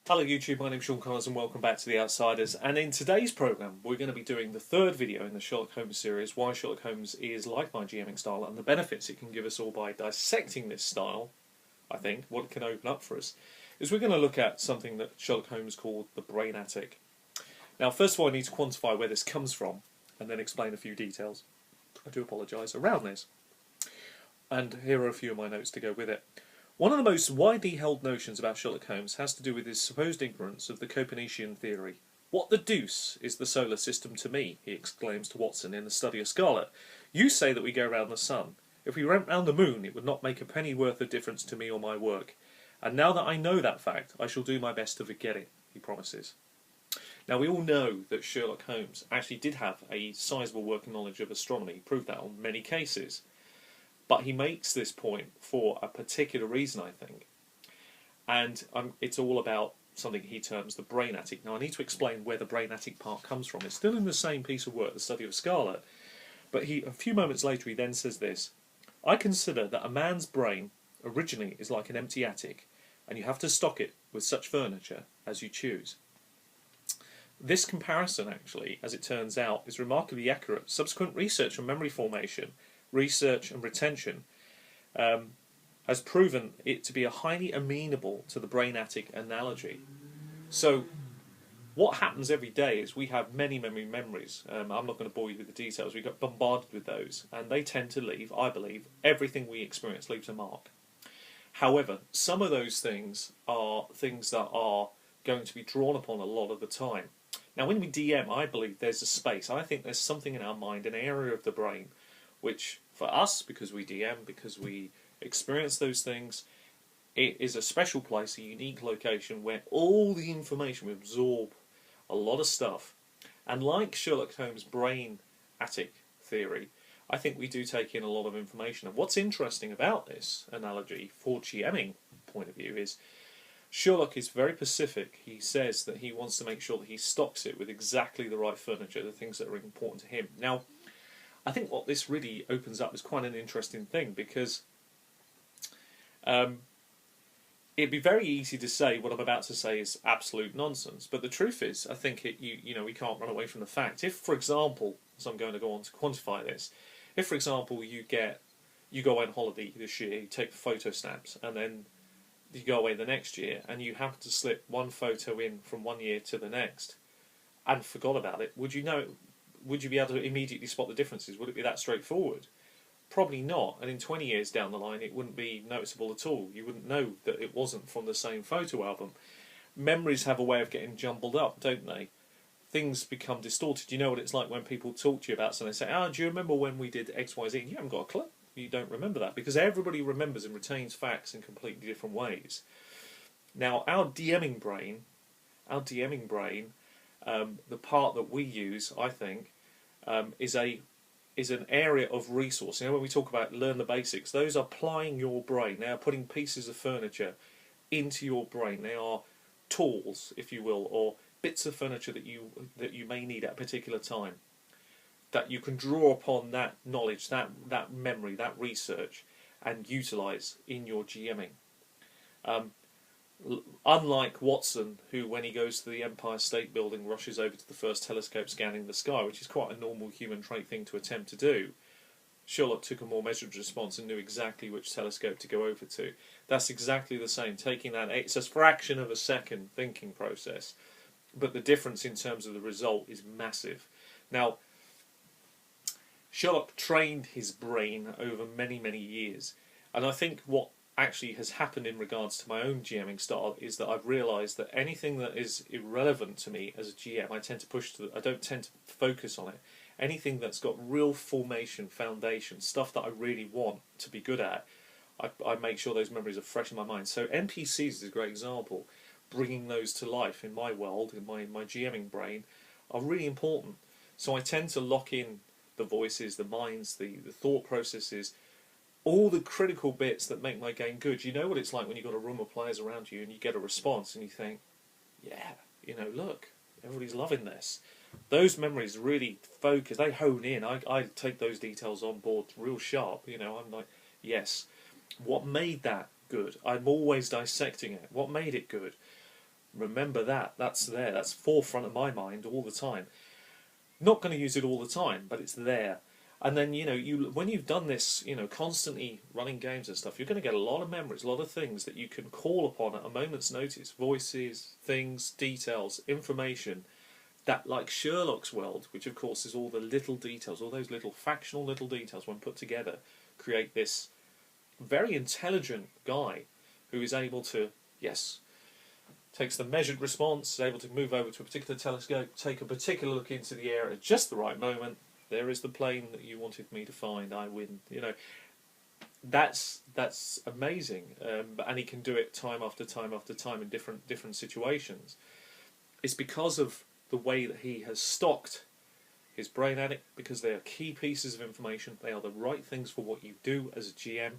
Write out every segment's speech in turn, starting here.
Hello YouTube, my name's Sean Connors and welcome back to The Outsiders, and in today's programme we're going to be doing the third video in the Sherlock Holmes series, why Sherlock Holmes is like my GMing style and the benefits it can give us all by dissecting this style. I think what it can open up for us is we're going to look at something that Sherlock Holmes called the brain attic. Now first of all I need to quantify where this comes from and then explain a few details, I do apologise, around this. And here are a few of my notes to go with it. One of the most widely held notions about Sherlock Holmes has to do with his supposed ignorance of the Copernican theory. "What the deuce is the solar system to me?" he exclaims to Watson in The Study of Scarlet. "You say that we go round the sun. If we went round the moon it would not make a penny worth of difference to me or my work. And now that I know that fact, I shall do my best to forget it," he promises. Now we all know that Sherlock Holmes actually did have a sizable working knowledge of astronomy, he proved that on many cases. But he makes this point for a particular reason, I think. And it's all about something he terms the brain attic. Now I need to explain where the brain attic part comes from. It's still in the same piece of work, The Study of Scarlet. But a few moments later he then says this: "I consider that a man's brain originally is like an empty attic, and you have to stock it with such furniture as you choose." This comparison, actually, as it turns out, is remarkably accurate. Subsequent research on memory formation, research and retention has proven it to be a highly amenable to the brain attic analogy. So what happens every day is we have many memories. I'm not going to bore you with the details. We got bombarded with those, and they tend to leave, I believe, everything we experience leaves a mark. However, some of those things are things that are going to be drawn upon a lot of the time. Now when we DM, I believe there's a space. I think there's something in our mind, an area of the brain, which for us, because we DM, because we experience those things, it is a special place, a unique location where all the information, we absorb a lot of stuff. And like Sherlock Holmes' brain attic theory, I think we do take in a lot of information. And what's interesting about this analogy for GMing point of view is Sherlock is very specific. He says that he wants to make sure that he stocks it with exactly the right furniture, the things that are important to him. Now, I think what this really opens up is quite an interesting thing, because it'd be very easy to say what I'm about to say is absolute nonsense, but the truth is, I think we can't run away from the fact. If, for example, as I'm going to go on to quantify this, if, for example, you go on holiday this year, you take photo snaps, and then you go away the next year, and you happen to slip one photo in from one year to the next, and forgot about it, would you be able to immediately spot the differences? Would it be that straightforward? Probably not, and in 20 years down the line it wouldn't be noticeable at all. You wouldn't know that it wasn't from the same photo album. Memories have a way of getting jumbled up, don't they? Things become distorted. You know what it's like when people talk to you about something and say, "Oh, do you remember when we did X, Y, Z?" You haven't got a clue. You don't remember that, because everybody remembers and retains facts in completely different ways. Now our DMing brain, the part that we use, I think, is an area of resource. You know, when we talk about learn the basics, those are applying your brain. They are putting pieces of furniture into your brain. They are tools, if you will, or bits of furniture that you may need at a particular time, that you can draw upon that knowledge, that memory, that research, and utilise in your GMing. Unlike Watson, who when he goes to the Empire State Building rushes over to the first telescope scanning the sky, which is quite a normal human trait thing to attempt to do, Sherlock took a more measured response and knew exactly which telescope to go over to. That's exactly the same, taking that, it's a fraction of a second thinking process, but the difference in terms of the result is massive. Now, Sherlock trained his brain over many years, and I think what actually has happened in regards to my own GMing style is that I've realised that anything that is irrelevant to me as a GM, I don't tend to focus on it. Anything that's got real formation, foundation, stuff that I really want to be good at, I make sure those memories are fresh in my mind. So NPCs is a great example. Bringing those to life in my world, in my GMing brain, are really important. So I tend to lock in the voices, the minds, the thought processes, all the critical bits that make my game good. You know what it's like when you've got a room of players around you and you get a response and you think, yeah, look, everybody's loving this. Those memories really focus, they hone in. I take those details on board real sharp. I'm like, yes, what made that good? I'm always dissecting it. What made it good? Remember that. That's there. That's forefront of my mind all the time. Not going to use it all the time, but it's there. And then, when you've done this, constantly running games and stuff, you're going to get a lot of memories, a lot of things that you can call upon at a moment's notice. Voices, things, details, information. That, like Sherlock's world, which of course is all the little details, all those little factional little details when put together, create this very intelligent guy who is able to, yes, takes the measured response, is able to move over to a particular telescope, take a particular look into the air at just the right moment. There is the plane that you wanted me to find. I win. That's amazing, and he can do it time after time after time in different situations. It's because of the way that he has stocked his brain addict, because they are key pieces of information. They are the right things for what you do as a GM.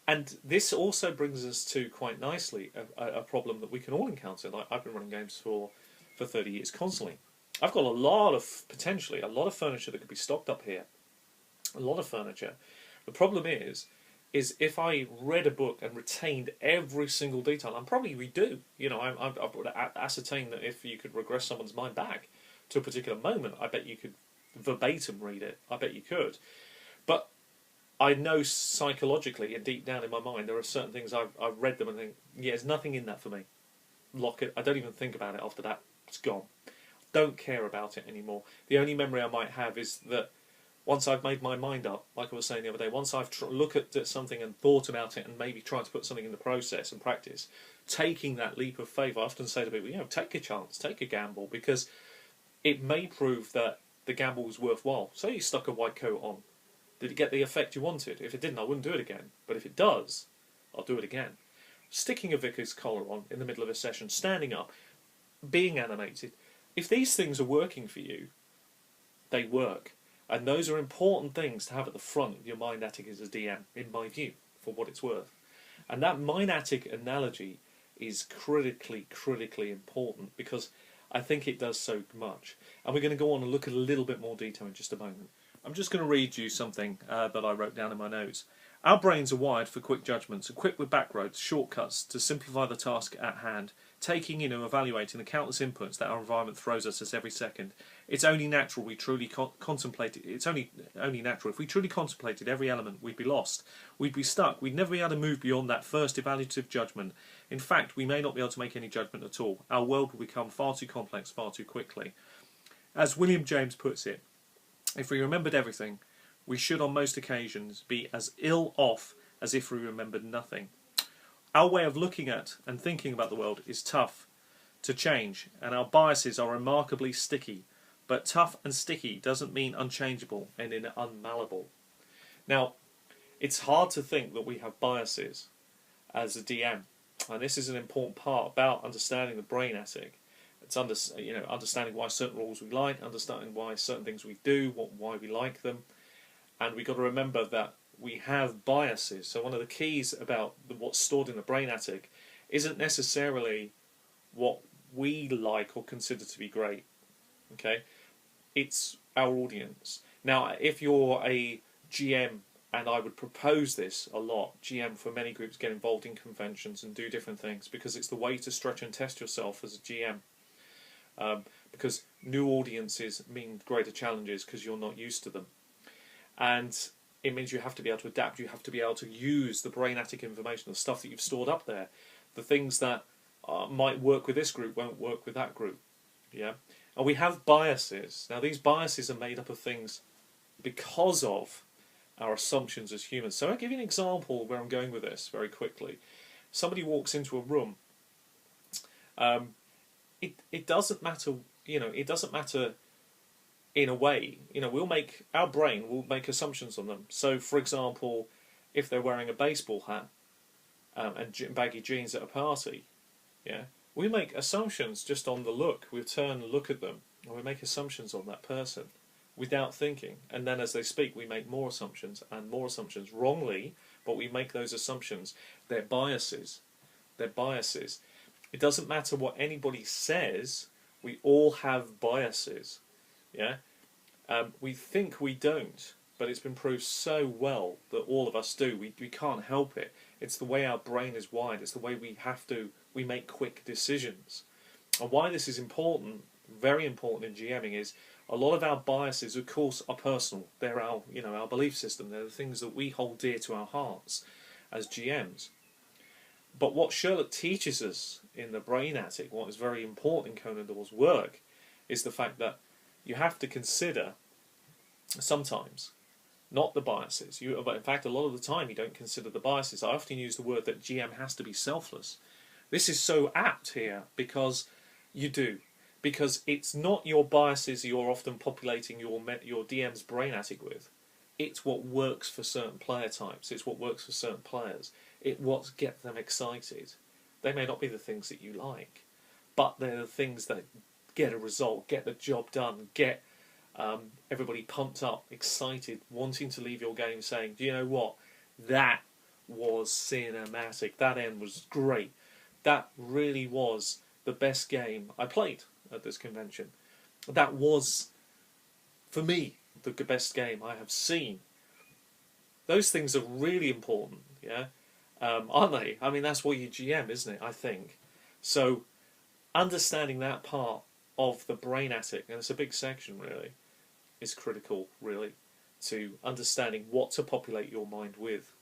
And this also brings us to, quite nicely, a problem that we can all encounter. Like, I've been running games for 30 years constantly. I've got potentially a lot of furniture that could be stocked up here. A lot of furniture. The problem is if I read a book and retained every single detail, and probably we do. I've ascertained that if you could regress someone's mind back to a particular moment, I bet you could verbatim read it. I bet you could. But I know psychologically and deep down in my mind there are certain things I've read them and think, yeah, there's nothing in that for me. Lock it. I don't even think about it after that. It's gone. Don't care about it anymore. The only memory I might have is that once I've made my mind up, like I was saying the other day, once I've looked at something and thought about it and maybe tried to put something in the process and practice, taking that leap of faith, I often say to people, take a chance, take a gamble, because it may prove that the gamble was worthwhile. So you stuck a white coat on. Did it get the effect you wanted? If it didn't, I wouldn't do it again. But if it does, I'll do it again. Sticking a vicar's collar on in the middle of a session, standing up, being animated. If these things are working for you, they work. And those are important things to have at the front of your mind attic as a DM, in my view, for what it's worth. And that mind attic analogy is critically important, because I think it does so much. And we're going to go on and look at a little bit more detail in just a moment. I'm just going to read you something that I wrote down in my notes. Our brains are wired for quick judgments, equipped with backroads, shortcuts to simplify the task at hand, taking in and evaluating the countless inputs that our environment throws at us every second. It's only natural we truly contemplated. It's only natural if we truly contemplated every element, we'd be lost. We'd be stuck. We'd never be able to move beyond that first evaluative judgment. In fact, we may not be able to make any judgment at all. Our world will become far too complex far too quickly. As William James puts it, if we remembered everything, we should on most occasions be as ill off as if we remembered nothing. Our way of looking at and thinking about the world is tough to change, and our biases are remarkably sticky. But tough and sticky doesn't mean unchangeable and unmalleable. Now, it's hard to think that we have biases as a DM, and this is an important part about understanding the brain attic. It's understanding why certain rules we like, understanding why certain things we do, why we like them, and we've got to remember that we have biases. So one of the keys about what's stored in the brain attic isn't necessarily what we like or consider to be great. Okay, it's our audience. Now, if you're a GM, and I would propose this a lot, GM for many groups get involved in conventions and do different things because it's the way to stretch and test yourself as a GM. Because new audiences mean greater challenges because you're not used to them. And it means you have to be able to adapt, you have to be able to use the brain attic information, the stuff that you've stored up there. The things that might work with this group won't work with that group. Yeah, and we have biases. Now these biases are made up of things because of our assumptions as humans. So I'll give you an example where I'm going with this very quickly. Somebody walks into a room. It doesn't matter, it doesn't matter in a way. Our brain will make assumptions on them. So, for example, if they're wearing a baseball hat and baggy jeans at a party, we make assumptions just on the look. We turn and look at them, and we make assumptions on that person without thinking. And then as they speak, we make more assumptions and more assumptions wrongly, but we make those assumptions. They're biases. They're biases. It doesn't matter what anybody says, we all have biases. Yeah, we think we don't, but it's been proved so well that all of us do. We can't help it. It's the way our brain is wired. It's the way we make quick decisions. And why this is important, very important in GMing, is a lot of our biases, of course, are personal. They're our, our belief system. They're the things that we hold dear to our hearts as GMs. But what Sherlock teaches us in the Brain Attic, what is very important in Conan Doyle's work, is the fact that you have to consider sometimes not the biases. But in fact, a lot of the time you don't consider the biases. I often use the word that GM has to be selfless. This is so apt here because you do. Because it's not your biases you're often populating your DM's Brain Attic with. It's what works for certain player types. It's what works for certain players. It's what gets them excited. They may not be the things that you like, but they're the things that get a result, get the job done, get everybody pumped up, excited, wanting to leave your game saying, do you know what? That was cinematic. That end was great. That really was the best game I played at this convention. That was, for me, the best game I have seen. Those things are really important, yeah? Aren't they? I mean, that's what you GM, isn't it, I think? So, understanding that part of the Brain Attic, and it's a big section, really, is critical, really, to understanding what to populate your mind with.